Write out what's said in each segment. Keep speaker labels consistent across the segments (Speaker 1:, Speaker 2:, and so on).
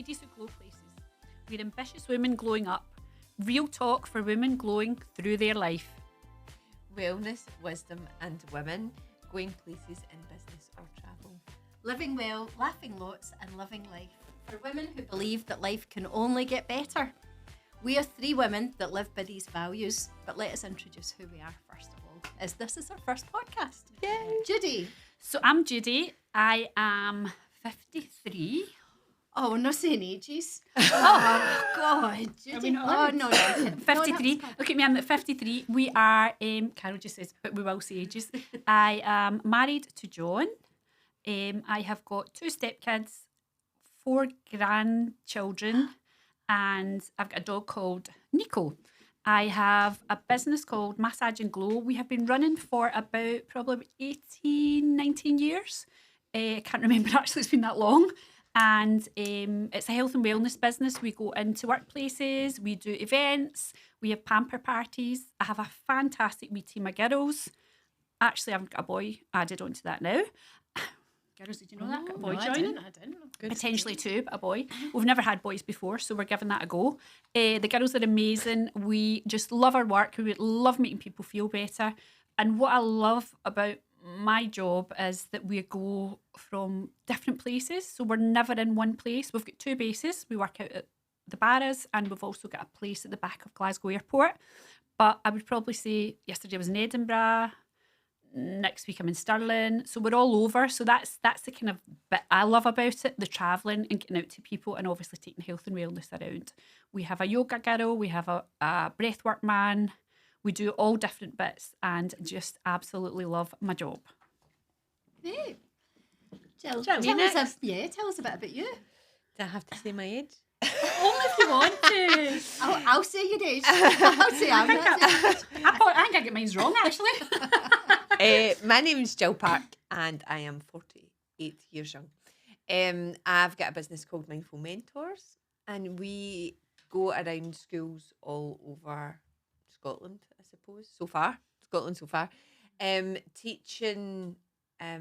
Speaker 1: ladies who glow places. We're ambitious women glowing up. Real talk for women glowing through their life.
Speaker 2: Wellness, wisdom and women going places in business or travel.
Speaker 3: Living well, laughing lots and loving life. For women who believe that life can only get better. We are three women that live by these values, but let us introduce who we are first of all, as this is our first podcast.
Speaker 2: Yay!
Speaker 3: Judy.
Speaker 1: So I'm Judi. I am 53.
Speaker 3: Oh, we're not saying ages. Oh, God. Judy. No.
Speaker 1: 53. Look at me, I'm at 53. We are, Carol just says, but we will say ages. I am married to John. I have got 2 stepkids, 4 grandchildren, and I've got a dog called Nico. I have a business called Massage and Glow. We have been running for about probably 18, 19 years. I can't remember, actually, it's been that long. And it's a health and wellness business. We go into workplaces, we do events, we have pamper parties. I have a fantastic wee team of girls. Actually, I've got a boy added onto that now. Girls, did you know that? Got a boy joining?
Speaker 3: I didn't.
Speaker 1: Potentially 2, but a boy. We've never had boys before, so we're giving that a go. The girls are amazing. We just love our work. We love making people feel better. And what I love about my job is that we go from different places. So we're never in one place. We've got 2 bases. We work out at the Barras and we've also got a place at the back of Glasgow Airport. But I would probably say yesterday I was in Edinburgh. Next week I'm in Stirling, so we're all over. So that's the kind of bit I love about it, the travelling and getting out to people and obviously taking health and wellness around. We have a yoga girl, we have a breathwork man, we do all different bits and just absolutely love my job.
Speaker 3: Hey. Jill,
Speaker 2: Jill,
Speaker 3: tell us a bit about you.
Speaker 2: Do I have to say my age?
Speaker 1: Only if you want to.
Speaker 3: I'll say your age. I'll say I'm not.
Speaker 1: I think I get mine wrong actually.
Speaker 2: My name's Gill Park and I am 48 years young. I've got a business called Mindful Mentors and we go around schools all over Scotland, I suppose, so far. Teaching, I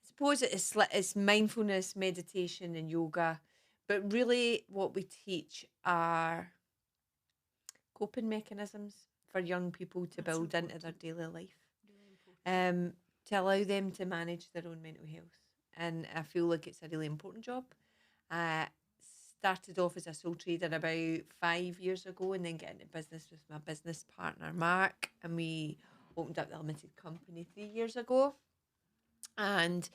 Speaker 2: suppose it's mindfulness, meditation and yoga, but really what we teach are coping mechanisms for young people to build into their daily life. To allow them to manage their own mental health. And I feel like it's a really important job. I started off as a sole trader about 5 years ago and then got into business with my business partner, Mark. And we opened up the limited company 3 years ago. And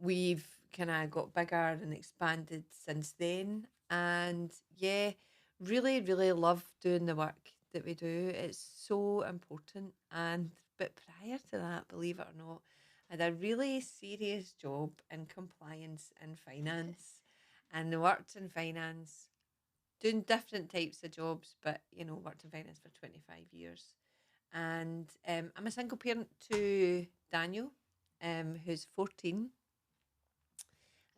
Speaker 2: we've kind of got bigger and expanded since then. And yeah, really, really love doing the work that we do. It's so important. But prior to that, believe it or not, I had a really serious job in compliance and finance, and worked in finance, doing different types of jobs, but worked in finance for 25 years. And I'm a single parent to Daniel, who's 14,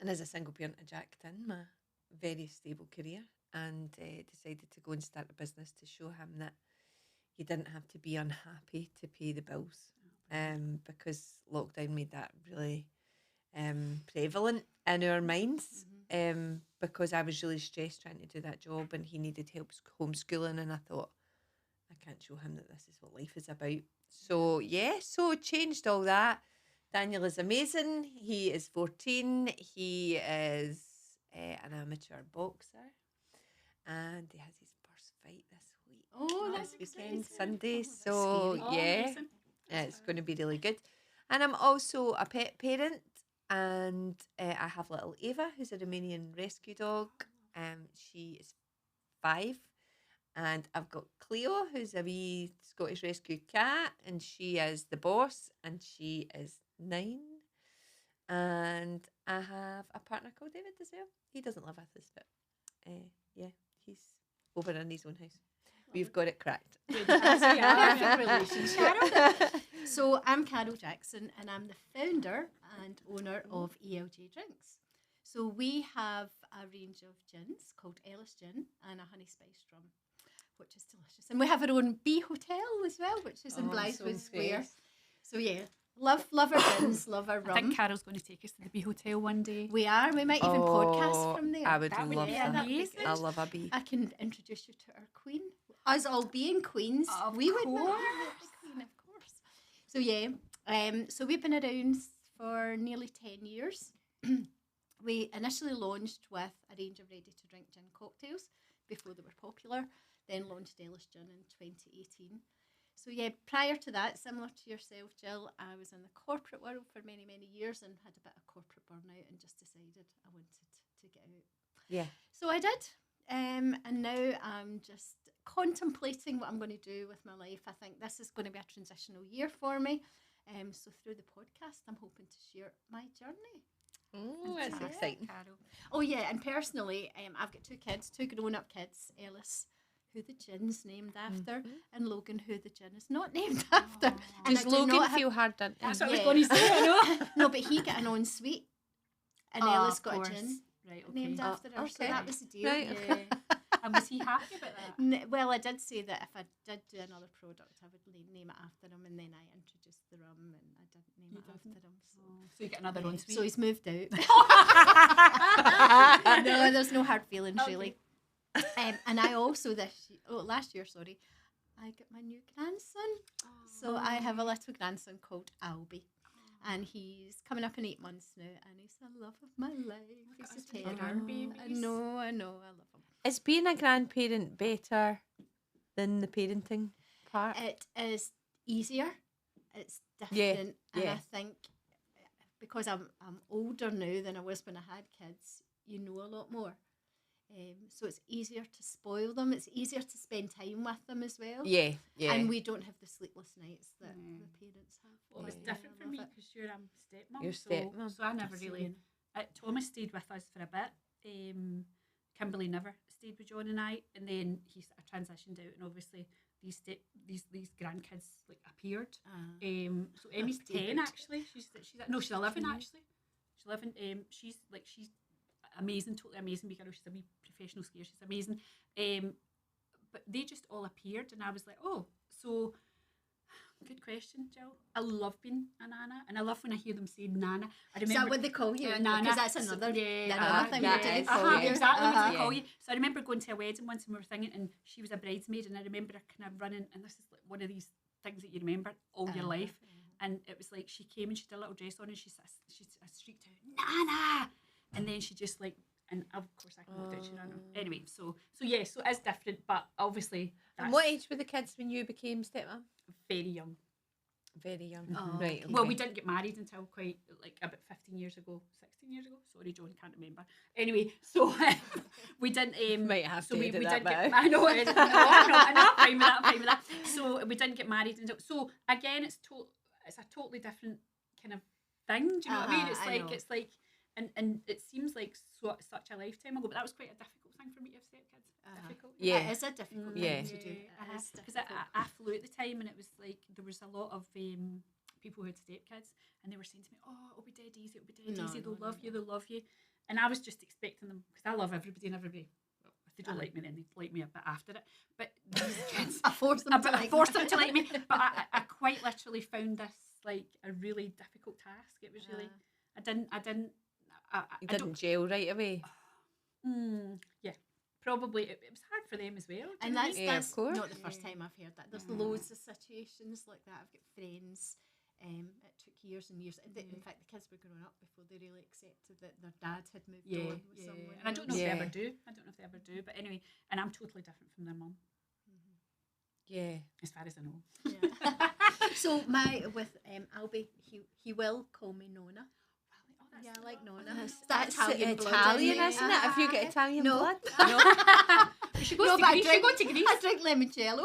Speaker 2: and as a single parent, I jacked in my very stable career and decided to go and start a business to show him that you didn't have to be unhappy to pay the bills, because lockdown made that really prevalent in our minds, because I was really stressed trying to do that job and he needed help homeschooling, and I thought, I can't show him that this is what life is about. So changed all that. Daniel is amazing. He is 14. He is an amateur boxer and he has his first fight this week. This weekend, Sunday. So it's going to be really good. And I'm also a pet parent, and I have little Ava, who's a Romanian rescue dog. She is 5, and I've got Cleo, who's a wee Scottish rescue cat, and she is the boss, and she is 9. And I have a partner called David as well. He doesn't live with us, but he's over in his own house. We've got it cracked.
Speaker 3: Perfect relationship. So I'm Carol Jackson and I'm the founder and owner of ELJ Drinks. So we have a range of gins called Ellis Gin and a honey spiced rum, which is delicious. And we have our own bee hotel as well, which is in Blythewood Square. So Love our gins, love our
Speaker 1: I think
Speaker 3: rum.
Speaker 1: Carol's going to take us to the Bee Hotel one day.
Speaker 3: We are. We might even podcast from there.
Speaker 2: I would
Speaker 1: That would
Speaker 2: love
Speaker 1: be
Speaker 2: that.
Speaker 1: amazing.
Speaker 2: I love a bee.
Speaker 3: I can introduce you to our queen. Us all being queens,
Speaker 1: Of
Speaker 3: we would know
Speaker 1: course.
Speaker 3: the queen, of course. So yeah, so we've been around for nearly 10 years. We initially launched with a range of ready-to-drink gin cocktails before they were popular, then launched Ellis Gin in 2018. So yeah, prior to that, similar to yourself, Jill, I was in the corporate world for many, many years and had a bit of corporate burnout and just decided I wanted to get out.
Speaker 2: Yeah.
Speaker 3: So I did. And now I'm just contemplating what I'm going to do with my life. I think this is going to be a transitional year for me. So through the podcast, I'm hoping to share my journey.
Speaker 2: Oh, that's
Speaker 3: Yeah.
Speaker 2: exciting.
Speaker 1: Carol.
Speaker 3: Oh yeah, and personally, I've got two kids, two grown-up kids, Ellis, who the gin's named after, and Logan, who the gin is not named after. And
Speaker 2: Does
Speaker 3: I do
Speaker 2: Logan
Speaker 3: not have-
Speaker 2: feel hard done?
Speaker 1: That's what I was
Speaker 3: Yeah.
Speaker 1: going to say. I know.
Speaker 3: No, but he got an ensuite, and
Speaker 1: Oh,
Speaker 3: Ellis
Speaker 1: of
Speaker 3: got
Speaker 1: course.
Speaker 3: a gin
Speaker 1: Right,
Speaker 3: named
Speaker 1: okay.
Speaker 3: after her. So
Speaker 2: okay.
Speaker 3: that was the deal.
Speaker 2: Right.
Speaker 1: Yeah. And was he happy about that?
Speaker 3: Well, I did say that if I did do another product, I would name it after him, and then I introduced the rum, and I didn't name it after him. So.
Speaker 1: So you get another
Speaker 3: Yeah,
Speaker 1: one
Speaker 3: so he's moved out.
Speaker 2: Oh,
Speaker 3: No, there's no hard feelings
Speaker 1: Okay.
Speaker 3: really. And I also last year, sorry, I got my new grandson. So I have a little grandson called Albie. And he's coming up in 8 months now, and he's the love of my life. He's a
Speaker 1: such a
Speaker 3: terror.
Speaker 1: grandbabies.
Speaker 3: I know, I love him.
Speaker 2: Is being a grandparent better than the parenting part?
Speaker 3: It is easier. It's
Speaker 2: Yeah,
Speaker 3: different, and
Speaker 2: yeah.
Speaker 3: I think because I'm older now than I was when I had kids, you know a lot more. So it's easier to spoil them. It's easier to spend time with them as well.
Speaker 2: Yeah, yeah.
Speaker 3: And we don't have the sleepless nights that the parents have.
Speaker 1: Well, it was
Speaker 3: Yeah,
Speaker 1: different
Speaker 3: I
Speaker 1: for me
Speaker 3: love it.
Speaker 1: because you're stepmom.
Speaker 2: Your stepmom.
Speaker 1: So I never really. Thomas stayed with us for a bit. Kimberly never stayed with John and I, and then he sort of transitioned out, and obviously these grandkids like appeared. So Emmy's 10 actually. She's 11 actually. She's 11. She's amazing, totally amazing. Because she's a wee professional skier. She's amazing. But they just all appeared, and I was like, oh, so. Good question, Jill. I love being a nana, and I love when I hear them say nana. I
Speaker 3: Is
Speaker 1: remember
Speaker 3: that what they call you?
Speaker 1: Yeah, nana.
Speaker 3: Because that's another, another thing
Speaker 2: yeah,
Speaker 3: we do.
Speaker 2: it's
Speaker 3: call
Speaker 2: called
Speaker 3: you.
Speaker 1: exactly what they
Speaker 2: Yeah.
Speaker 1: call you. So I remember going to a wedding once, and we were thinking, and she was a bridesmaid, and I remember her kind of running, and this is like one of these things that you remember all your life. And it was like she came and she did a little dress on, and she shrieked out Nana, and then she just like, and of course I can look at you now. Anyway, so yeah, so it's different, but obviously.
Speaker 2: And what age were the kids when you became stepmom?
Speaker 1: Very young.
Speaker 2: Very young.
Speaker 3: Oh,
Speaker 2: Right.
Speaker 3: okay.
Speaker 1: Well, we didn't get married until quite like about 15 years ago, 16 years ago. Sorry, John, can't remember. Anyway, so we didn't.
Speaker 2: Might have
Speaker 1: so
Speaker 2: to
Speaker 1: we
Speaker 2: edit
Speaker 1: didn't
Speaker 2: that
Speaker 1: get.
Speaker 2: bit out.
Speaker 1: I know it is. No, I'm fine with that. So we didn't get married until. So again, it's a totally different kind of thing. Do you know what I mean? It's like, and it seems like such a lifetime ago, but that was quite a difficult thing for me to have stepkids. Difficult.
Speaker 2: Yeah.
Speaker 3: It is a difficult
Speaker 2: Yeah.
Speaker 3: thing to do.
Speaker 1: Because I flew at the time, and it was like there was a lot of people who had stepkids, and they were saying to me, "Oh, it'll be dead easy. It'll be dead easy. They'll love you. They'll love you." And I was just expecting them because I love everybody, and everybody. Well, if they don't like me, then they like me a bit after it. But these kids,
Speaker 3: I forced them to
Speaker 1: I
Speaker 3: like
Speaker 1: forced them to like me. But I quite literally found this like a really difficult task. It was really. I didn't.
Speaker 2: You didn't gel right away.
Speaker 1: Yeah. Probably it was hard for them as well. do
Speaker 3: And
Speaker 1: you know what I
Speaker 3: that's,
Speaker 1: mean?
Speaker 2: Yeah,
Speaker 3: that's
Speaker 2: of course.
Speaker 3: not the first time I've heard that. There's loads of situations like that. I've got friends. It took years and years. In fact, the kids were growing up before they really accepted that their dad had moved on with someone.
Speaker 1: And I don't know if they
Speaker 2: Yeah.
Speaker 1: ever do. But anyway, and I'm totally different from their mum,
Speaker 2: Yeah.
Speaker 1: as far as I know.
Speaker 3: Yeah. So with Albie, he will call me Nonna. Yeah, I like Nonna.
Speaker 2: That's
Speaker 3: Italian blood,
Speaker 2: Italian,
Speaker 3: isn't it?
Speaker 2: isn't it? Have you got Italian
Speaker 3: No.
Speaker 2: blood?
Speaker 1: She
Speaker 3: No,
Speaker 1: goes
Speaker 3: but
Speaker 1: to Greece. She go to Greece.
Speaker 3: I drink limoncello.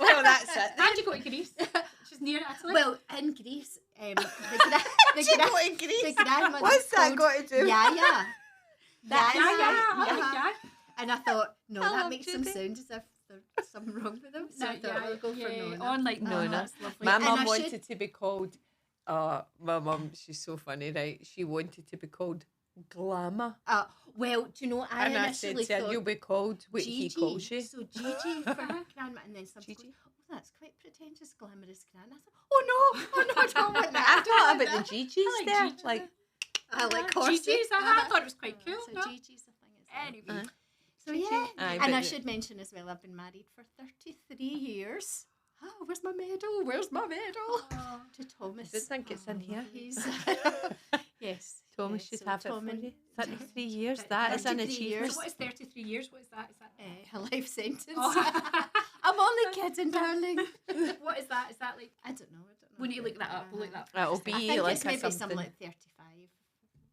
Speaker 2: Well, that's it.
Speaker 1: How'd you go to Greece? She's near Italy.
Speaker 3: Well, in Greece, the
Speaker 2: Greece?
Speaker 3: grandmother's
Speaker 2: What's that
Speaker 3: called
Speaker 2: got to do?
Speaker 3: Yeah.
Speaker 1: yeah.
Speaker 3: And I thought, no,
Speaker 2: I
Speaker 3: that
Speaker 2: love
Speaker 3: makes them
Speaker 2: Judi.
Speaker 3: sound as if there's something wrong with them. So I thought I'll go for Nonna.
Speaker 1: On like
Speaker 2: Nonna.
Speaker 1: That's lovely.
Speaker 2: My
Speaker 3: And
Speaker 2: mum
Speaker 3: I
Speaker 2: wanted
Speaker 3: should-
Speaker 2: to be called. My mum, she's so funny, right? She wanted to be called Glamour.
Speaker 3: Well, do you know, I
Speaker 2: And I said
Speaker 3: initially
Speaker 2: to her,
Speaker 3: thought
Speaker 2: you'll be called what he
Speaker 3: Gigi.
Speaker 2: calls you.
Speaker 3: So Gigi for grandma, and then some
Speaker 2: Gigi.
Speaker 3: oh, that's quite pretentious, glamorous, grand. I thought, oh no, I don't want that.
Speaker 2: I thought about the GGs
Speaker 1: I like
Speaker 2: there.
Speaker 1: Gigi.
Speaker 2: Like,
Speaker 3: I like
Speaker 1: GG's,
Speaker 3: horses.
Speaker 1: I thought it was quite cool.
Speaker 3: So
Speaker 1: no?
Speaker 3: GG's the thing.
Speaker 1: Anyway.
Speaker 3: So
Speaker 2: Gigi.
Speaker 3: yeah,
Speaker 2: Aye,
Speaker 3: and
Speaker 2: but
Speaker 3: I should mention as well, I've been married for 33 years. Oh, where's my medal? Where's my medal?
Speaker 1: Oh.
Speaker 3: To Thomas.
Speaker 2: I don't think it's in here.
Speaker 3: He's yes.
Speaker 2: Thomas
Speaker 3: yes,
Speaker 2: should
Speaker 3: so
Speaker 2: have
Speaker 3: Tom
Speaker 2: it for
Speaker 3: and-
Speaker 2: you. 33 years, that is an
Speaker 3: 33
Speaker 2: achievement.
Speaker 3: years.
Speaker 1: So what is 33 years? What is that? Is that
Speaker 3: A life sentence.
Speaker 1: Oh.
Speaker 3: I'm only kidding, darling.
Speaker 1: what is that? Is that like?
Speaker 3: I don't know.
Speaker 1: We need to look that up. We'll look that up.
Speaker 2: It'll
Speaker 1: first.
Speaker 2: be
Speaker 3: I think
Speaker 2: like
Speaker 3: it's maybe
Speaker 2: something.
Speaker 3: something like 35,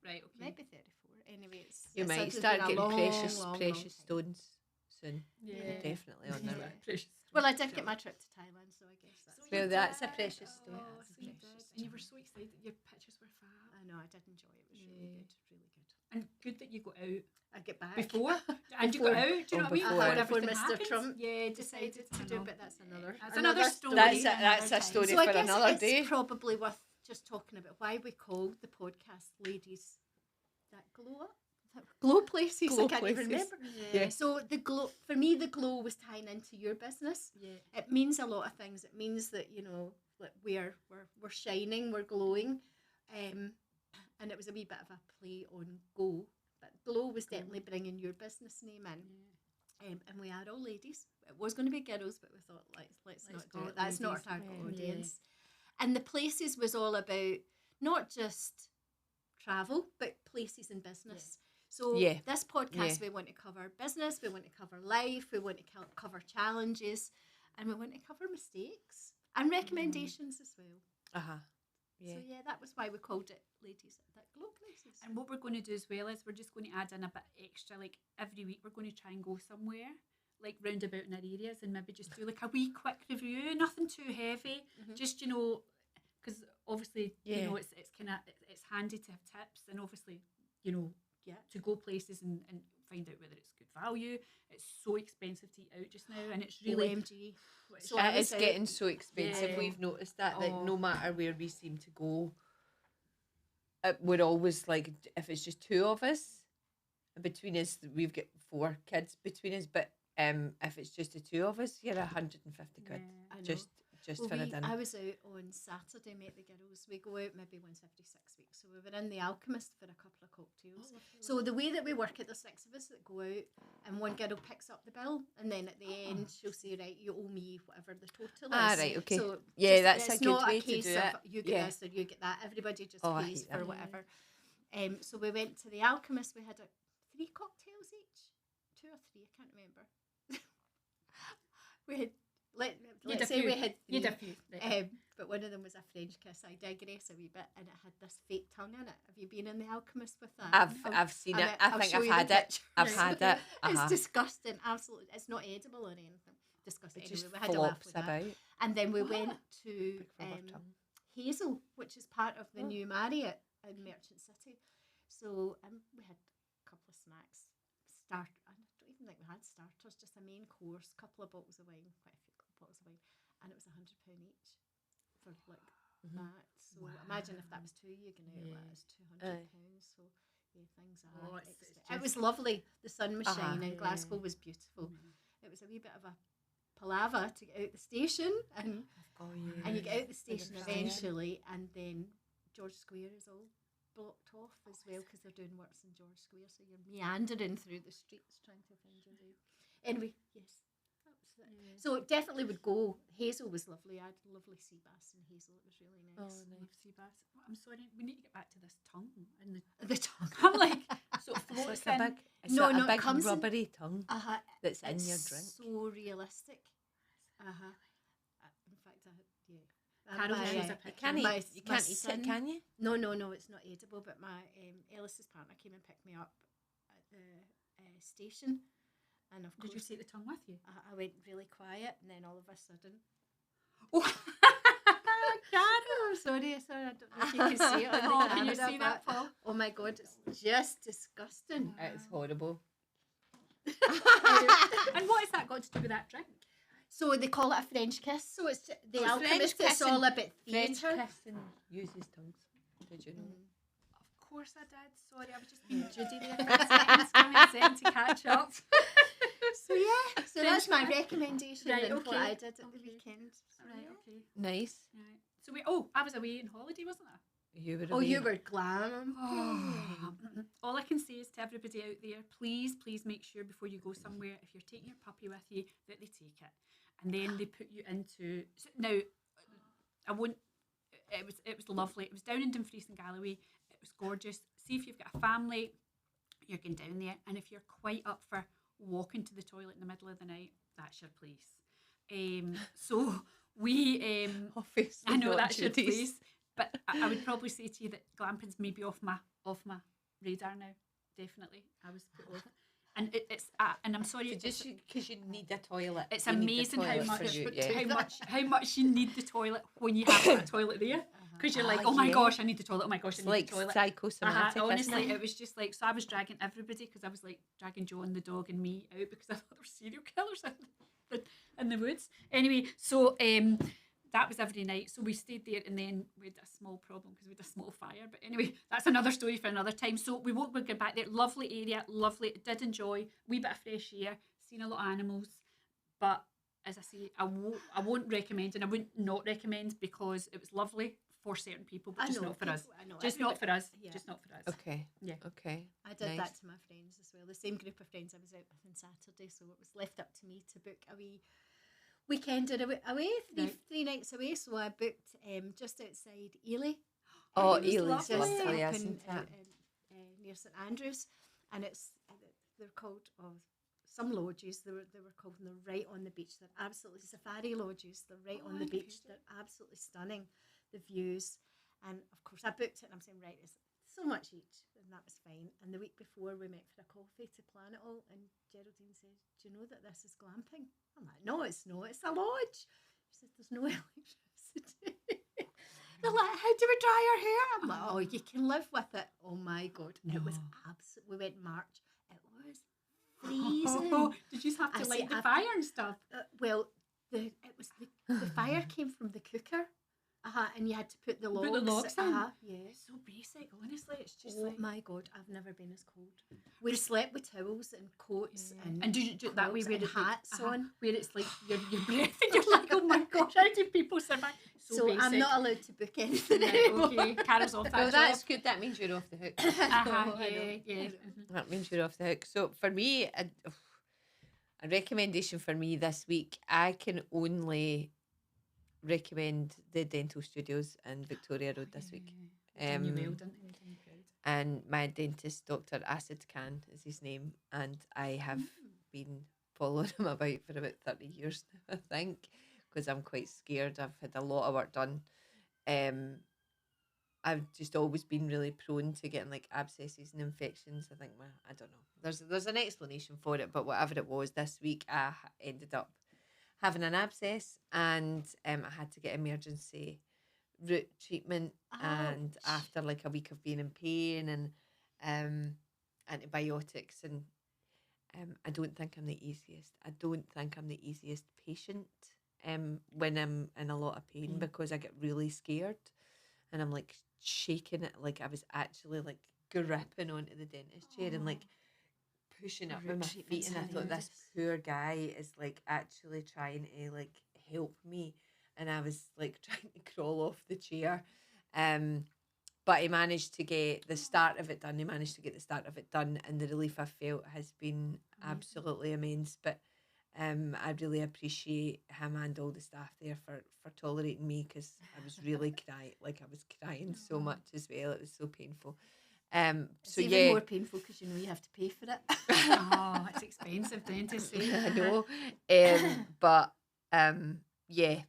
Speaker 1: Right. Okay.
Speaker 3: maybe 34. Anyway,
Speaker 2: You
Speaker 3: it's
Speaker 2: might
Speaker 3: been
Speaker 2: start
Speaker 3: a
Speaker 2: getting
Speaker 3: long,
Speaker 2: precious
Speaker 3: long
Speaker 2: precious
Speaker 3: time.
Speaker 2: stones soon.
Speaker 1: Yeah.
Speaker 2: Definitely on there.
Speaker 3: Yeah.
Speaker 1: Precious.
Speaker 3: Well, I did get my trip to Thailand, so I guess that's.
Speaker 1: So
Speaker 2: Well,
Speaker 1: you
Speaker 2: that's a
Speaker 1: did.
Speaker 2: precious stone.
Speaker 1: Oh,
Speaker 2: That's a
Speaker 1: so you did.
Speaker 2: precious
Speaker 1: And you were so excited. Your pictures were fab.
Speaker 3: I know, I did enjoy it. It was really
Speaker 2: Yeah.
Speaker 3: good, really good.
Speaker 1: And good that you got out
Speaker 3: I get back
Speaker 1: before. And you got out. Do you know what I mean?
Speaker 2: Before.
Speaker 1: Before
Speaker 3: Before
Speaker 1: everything
Speaker 3: Mr.
Speaker 1: happens.
Speaker 3: Trump
Speaker 1: Yeah,
Speaker 3: decided to do, but that's another.
Speaker 1: That's another story.
Speaker 2: That's a story
Speaker 3: So I
Speaker 2: for
Speaker 3: guess
Speaker 2: another
Speaker 3: it's
Speaker 2: day.
Speaker 3: probably worth just talking about why we called the podcast "Ladies That Glow Up." Glow places.
Speaker 2: Glow
Speaker 3: I can't even
Speaker 2: places.
Speaker 3: remember.
Speaker 2: Yeah.
Speaker 3: So the glow for me, the glow was tying into your business.
Speaker 1: Yeah.
Speaker 3: It means a lot of things. It means that like we're shining, we're glowing, and it was a wee bit of a play on go. But glow was definitely bringing your business name in. And we are all ladies. It was going to be girls, but we thought let's not do
Speaker 1: go
Speaker 3: it. That's not our
Speaker 1: ladies.
Speaker 3: target
Speaker 1: Yeah.
Speaker 3: audience. And the places was all about not just travel, but places in business. So
Speaker 2: Yeah.
Speaker 3: this podcast,
Speaker 2: Yeah.
Speaker 3: we want to cover business, we want to cover life, we want to cover challenges, and we want to cover mistakes and recommendations as well.
Speaker 2: Yeah.
Speaker 3: So yeah, that was why we called it Ladies That Glow Places.
Speaker 1: And what we're going to do as well is we're just going to add in a bit extra. Like every week, we're going to try and go somewhere, like roundabout in our areas, and maybe just do like a wee quick review. Nothing too heavy. Just because obviously
Speaker 2: Yeah.
Speaker 1: it's kind of it's handy to have tips, and obviously
Speaker 3: Yeah.
Speaker 1: to go places and find out whether it's good value. It's so expensive to eat out just now, and it's really
Speaker 3: OMG.
Speaker 1: it's
Speaker 3: So I
Speaker 2: It
Speaker 3: was
Speaker 2: is
Speaker 3: out-
Speaker 2: getting so expensive.
Speaker 1: Yeah.
Speaker 2: We've noticed that
Speaker 1: Oh.
Speaker 2: no matter where we seem to go, we're always like, if it's just two of us, and between us, we've got 4 kids between us. But if it's just the two of us, you're 150 quid
Speaker 1: Yeah.
Speaker 3: I know.
Speaker 2: just
Speaker 3: Well,
Speaker 2: for a dinner.
Speaker 3: I was out on Saturday, met the girls. We go out maybe once every 6 weeks. So we were in the Alchemist for a couple of cocktails. So the way that we work it, there's 6 of us that go out, and one girl picks up the bill, and then at the end she'll say, right, you owe me whatever the total is.
Speaker 2: Right, okay.
Speaker 3: So
Speaker 2: Yeah, that's a
Speaker 3: it's
Speaker 2: good
Speaker 3: not
Speaker 2: way
Speaker 3: a
Speaker 2: to
Speaker 3: case
Speaker 2: do
Speaker 3: of
Speaker 2: it.
Speaker 3: you get
Speaker 2: Yeah.
Speaker 3: this or you get that. Everybody just
Speaker 2: Oh, I
Speaker 3: pays
Speaker 2: hate
Speaker 3: for
Speaker 2: that.
Speaker 3: whatever. So we went to the Alchemist. We had 3 cocktails each, 2 or 3, I can't remember. We had let's say we had 3.
Speaker 1: You did a few. Right.
Speaker 3: But one of them was a French kiss. I digress a wee bit, and it had this fake tongue in it. Have you been in the Alchemist with that?
Speaker 2: I've seen it.
Speaker 3: I'll
Speaker 2: I think
Speaker 3: show
Speaker 2: I've
Speaker 3: you the
Speaker 2: had it.
Speaker 3: picture.
Speaker 2: I've had it.
Speaker 3: It's disgusting. Absolutely, it's not edible or anything. Disgusting.
Speaker 2: It just
Speaker 3: Anyway, we had a laugh
Speaker 2: flops
Speaker 3: with that.
Speaker 2: about.
Speaker 3: And then we went to
Speaker 2: Big rubber tongue.
Speaker 3: Hazel, which is part of the
Speaker 2: Oh.
Speaker 3: new Marriott in Merchant City. So we had a couple of snacks. I don't even think we had starters, just a main course, a couple of bottles of wine, quite a few bottles of wine, and it was £100 each for like that. So imagine if that was 2 you going out,
Speaker 2: Yeah.
Speaker 3: it's £200. So yeah, things are.
Speaker 1: Oh, it's
Speaker 3: it was lovely. The sun was shining.
Speaker 1: Yeah.
Speaker 3: Glasgow was beautiful. It was a wee bit of a palaver to get out the station, and you get out the station
Speaker 2: Fire.
Speaker 3: eventually, and then George Square is all blocked off as well because they're doing works in George Square, so you're meandering through the streets trying to find your way. Anyway, yes, that was it.
Speaker 1: Yeah.
Speaker 3: So it definitely would go. Hazel was lovely. I had lovely sea bass in Hazel. It was really nice.
Speaker 2: Oh, nice.
Speaker 1: Love sea bass. I'm sorry, we need to get back to this tongue and the.
Speaker 3: The tongue.
Speaker 1: I'm like, so it
Speaker 2: It's
Speaker 1: floats
Speaker 2: like
Speaker 1: in.
Speaker 2: a big, it's
Speaker 3: No,
Speaker 2: a
Speaker 3: no, it
Speaker 2: big
Speaker 3: comes in-
Speaker 2: rubbery tongue
Speaker 3: Uh-huh.
Speaker 2: that's in
Speaker 3: It's
Speaker 2: your drink.
Speaker 3: so realistic. Uh-huh. In fact, yeah.
Speaker 1: Carol
Speaker 3: My,
Speaker 1: shows a
Speaker 2: You
Speaker 1: picture.
Speaker 2: can't
Speaker 3: my-
Speaker 2: eat, you
Speaker 3: my
Speaker 2: can't eat
Speaker 3: son-
Speaker 2: it, can you?
Speaker 3: No, it's not edible. But my Ellis's partner came and picked me up at the station, and of
Speaker 1: Did you
Speaker 3: course
Speaker 1: take the tongue with you?
Speaker 3: I went really quiet, and then all of a sudden,
Speaker 1: Oh,
Speaker 3: oh, sorry, I don't know if you can see it. On the
Speaker 1: Oh, can you
Speaker 3: camera,
Speaker 1: see that,
Speaker 3: but-
Speaker 1: Paul?
Speaker 3: Oh my God, it's just disgusting.
Speaker 2: It's horrible.
Speaker 1: And what has that got to do with that drink?
Speaker 3: So they call it a French kiss. So it's the
Speaker 2: Oh, French
Speaker 3: Alchemist. It's
Speaker 2: kissing.
Speaker 3: all about
Speaker 2: French
Speaker 3: theatre.
Speaker 2: kissing uses tongues. Did you know?
Speaker 1: Of course I did. Sorry, I was just being Judy there for a second. Give me a second to catch up.
Speaker 3: So yeah, so that's my recommendation
Speaker 1: Right,
Speaker 3: and what
Speaker 1: okay,
Speaker 3: I did at the
Speaker 1: okay.
Speaker 3: weekend. So,
Speaker 1: Right,
Speaker 3: yeah.
Speaker 1: okay.
Speaker 2: Nice.
Speaker 1: Right. So I was away on holiday, wasn't I?
Speaker 2: You were
Speaker 3: Oh,
Speaker 2: away.
Speaker 3: you were glamping.
Speaker 1: All I can say is to everybody out there, please make sure before you go somewhere, if you're taking your puppy with you, that they take it, and then they put you into. Now, I won't. It was lovely. It was down in Dumfries and Galloway. It was gorgeous. See if you've got a family, you're going down there, and if you're quite up for walking to the toilet in the middle of the night, that's your place. So we.
Speaker 2: Obviously,
Speaker 1: I know
Speaker 2: not
Speaker 1: that's your
Speaker 2: Judy's.
Speaker 1: place, but I would probably say to you that glamping's maybe off my radar now. Definitely, I was put off, and and I'm sorry,
Speaker 2: So just because you need a toilet.
Speaker 1: it's
Speaker 2: you need the
Speaker 1: amazing how
Speaker 2: toilet for
Speaker 1: much
Speaker 2: you, yeah.
Speaker 1: how much you need the toilet when you have that toilet there, because you're like, oh my
Speaker 2: yeah.
Speaker 1: gosh, I need the toilet. Oh my gosh, I
Speaker 2: It's
Speaker 1: need
Speaker 2: like
Speaker 1: the toilet.
Speaker 2: psychosomatic.
Speaker 1: Honestly,
Speaker 2: isn't it?
Speaker 1: it was just like, so I was dragging everybody, because I was like dragging Joe and the dog and me out because I thought there were serial killers in the woods. Anyway, so that was every night. So we stayed there, and then we had a small problem because we had a small fire. But anyway, that's another story for another time. So we won't go back there. Lovely area, lovely. Did enjoy wee bit of fresh air, seen a lot of animals. But as I say, I won't recommend, and I wouldn't not recommend, because it was lovely for certain people, but just not for us.
Speaker 3: I know,
Speaker 1: Just not for us.
Speaker 3: yeah.
Speaker 1: Just not for us.
Speaker 2: Okay.
Speaker 1: Yeah.
Speaker 2: Okay.
Speaker 3: I did
Speaker 2: Nice.
Speaker 3: that to my friends as well. The same group of friends I was out with on Saturday, so it was left up to me to book a wee weekend away, three nights away. So I booked just outside Ely.
Speaker 2: Oh,
Speaker 3: It was
Speaker 2: Ely's
Speaker 3: just
Speaker 2: lovely,
Speaker 3: up
Speaker 2: isn't it?
Speaker 3: near St Andrews, and they're called some lodges. They were called, and they're right on the beach. They're absolutely safari lodges. They're right on the beach. They're absolutely stunning. The views, and of course I booked it, and I'm saying, right, it's so much each, and that was fine. And the week before we met for a coffee to plan it all, and Geraldine said, "Do you know that this is glamping?" I'm like, "No, it's not. It's a lodge." She said, "There's no electricity." They're like, "How do we dry our hair?" I'm like, "Oh, you can live with it." Oh my God, it was absolutely. We went March. It was freezing.
Speaker 1: Oh, did you have to
Speaker 3: I see,
Speaker 1: light the
Speaker 3: I've-
Speaker 1: fire and stuff?
Speaker 3: Well, the fire came from the cooker. And you had to put the logs.
Speaker 1: Put the logs in?
Speaker 3: Yeah.
Speaker 1: So basic, honestly. It's just
Speaker 3: Oh
Speaker 1: like.
Speaker 3: my God, I've never been as cold. We slept with towels and coats
Speaker 1: And do you do it that way
Speaker 3: cloaks
Speaker 1: where
Speaker 3: and
Speaker 1: it's like,
Speaker 3: hats on?
Speaker 1: where it's like your breath, and you're like, oh my gosh, how do people survive?
Speaker 3: So
Speaker 1: basic.
Speaker 3: I'm not allowed to book anything
Speaker 1: Right,
Speaker 3: anymore.
Speaker 1: okay, Carol's off that
Speaker 2: Well,
Speaker 1: job.
Speaker 2: that's good. That means you're off the hook.
Speaker 1: Yeah.
Speaker 2: That means you're off the hook. So for me, a recommendation for me this week, I can only recommend the dental studios in Victoria Road this week.
Speaker 1: Done you well, didn't they? Done you proud.
Speaker 2: And my dentist, Dr. Acid Khan, is his name, and I have been following him about for about 30 years now, I think, because I'm quite scared. I've had a lot of work done. I've just always been really prone to getting like abscesses and infections. I don't know. There's an explanation for it, but whatever it was, this week I ended up having an abscess, and I had to get emergency root treatment. And after like a week of being in pain and antibiotics, and I don't think I'm the easiest. I don't think I'm the easiest patient when I'm in a lot of pain, because I get really scared, and I'm like shaking it, like I was actually like gripping onto the dentist chair and like pushing up with my feet, and I thought, this poor guy is like actually trying to like help me, and I was like trying to crawl off the chair, but he managed to get the start of it done. And the relief I felt has been absolutely immense. But I really appreciate him and all the staff there for tolerating me, because I was really crying, like I was crying so much as well. It was so painful.
Speaker 3: It's
Speaker 2: So
Speaker 3: even
Speaker 2: yeah,
Speaker 3: more painful because you know you have to pay for it.
Speaker 1: Oh, it's expensive dentistry.
Speaker 2: I know. But yeah,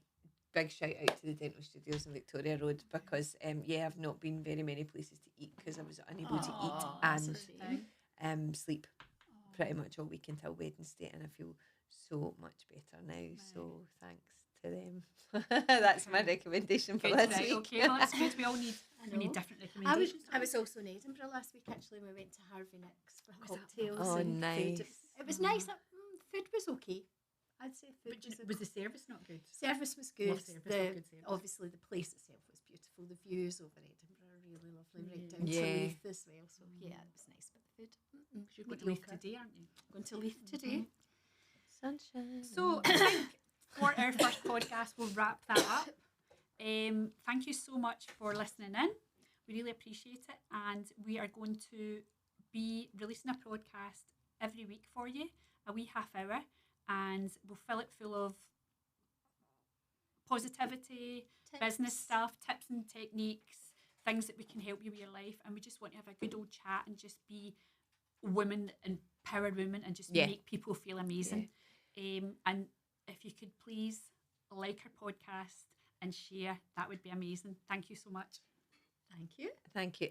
Speaker 2: big shout out to the dental studios in Victoria Road, because I've not been very many places to eat because I was unable to eat
Speaker 3: that's a
Speaker 2: and
Speaker 3: shame.
Speaker 2: sleep pretty much all week until Wednesday, and I feel so much better now. So thanks to them. That's my recommendation for
Speaker 1: Good,
Speaker 2: this
Speaker 1: right,
Speaker 2: week.
Speaker 1: okay, well, that's good. We all need different recommendations.
Speaker 3: I was also in Edinburgh last week actually. We went to Harvey Nick's for cocktails.
Speaker 2: Oh,
Speaker 3: and
Speaker 2: nice.
Speaker 3: Food. It was nice. Food was okay. I'd say food
Speaker 1: But was the service not good?
Speaker 3: Service was good.
Speaker 1: Love service, love good service.
Speaker 3: Obviously, the place itself was beautiful. The views over Edinburgh are really lovely, right down
Speaker 2: Yeah.
Speaker 3: to Leith as well. So yeah, it was nice. But the food,
Speaker 1: You're going to Leith
Speaker 3: mediocre.
Speaker 1: today, aren't you?
Speaker 3: Going to Leith today.
Speaker 2: Sunshine.
Speaker 1: So I think for our first podcast, we'll wrap that up. Thank you so much for listening in. We really appreciate it. And we are going to be releasing a podcast every week for you, a wee half hour. And we'll fill it full of positivity, business stuff, tips and techniques, things that we can help you with your life. And we just want to have a good old chat and just be women, empowered women, and just make people feel amazing. And if you could please like our podcast and share, that would be amazing. Thank you so much.
Speaker 3: Thank you.
Speaker 2: Thank you.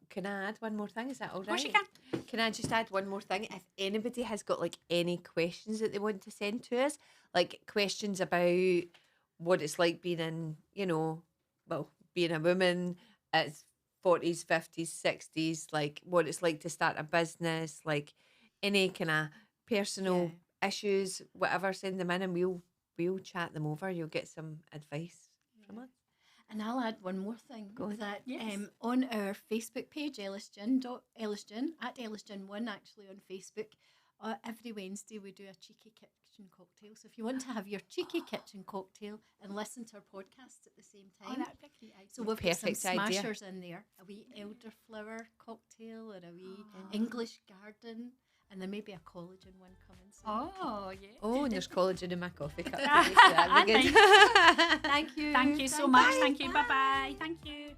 Speaker 2: Can I add one more thing? Is that all right?
Speaker 1: Of course you can.
Speaker 2: Can I just add one more thing? If anybody has got like any questions that they want to send to us, like questions about what it's like being in, being a woman at 40s, 50s, 60s, like what it's like to start a business, like any kind of personal issues, whatever, send them in and we'll chat them over. You'll get some advice from us.
Speaker 3: And I'll add one more thing.
Speaker 1: Yes.
Speaker 3: On our Facebook page, Ellisgin, at Ellisgin1 actually on Facebook, every Wednesday we do a cheeky kitchen cocktail. So if you want to have your cheeky kitchen cocktail and listen to our podcast at the same time.
Speaker 1: That'd be a great idea.
Speaker 3: So we've got some
Speaker 2: Perfect idea.
Speaker 3: smashers in there. A wee elderflower cocktail or a wee English garden. And there may be a collagen one coming soon.
Speaker 1: Oh, yeah.
Speaker 2: Oh, and there's collagen in my coffee cup.
Speaker 1: Ah,
Speaker 2: That'd be good.
Speaker 3: Thank you.
Speaker 1: Thank you so much. Thank you. Bye-bye. Thank you.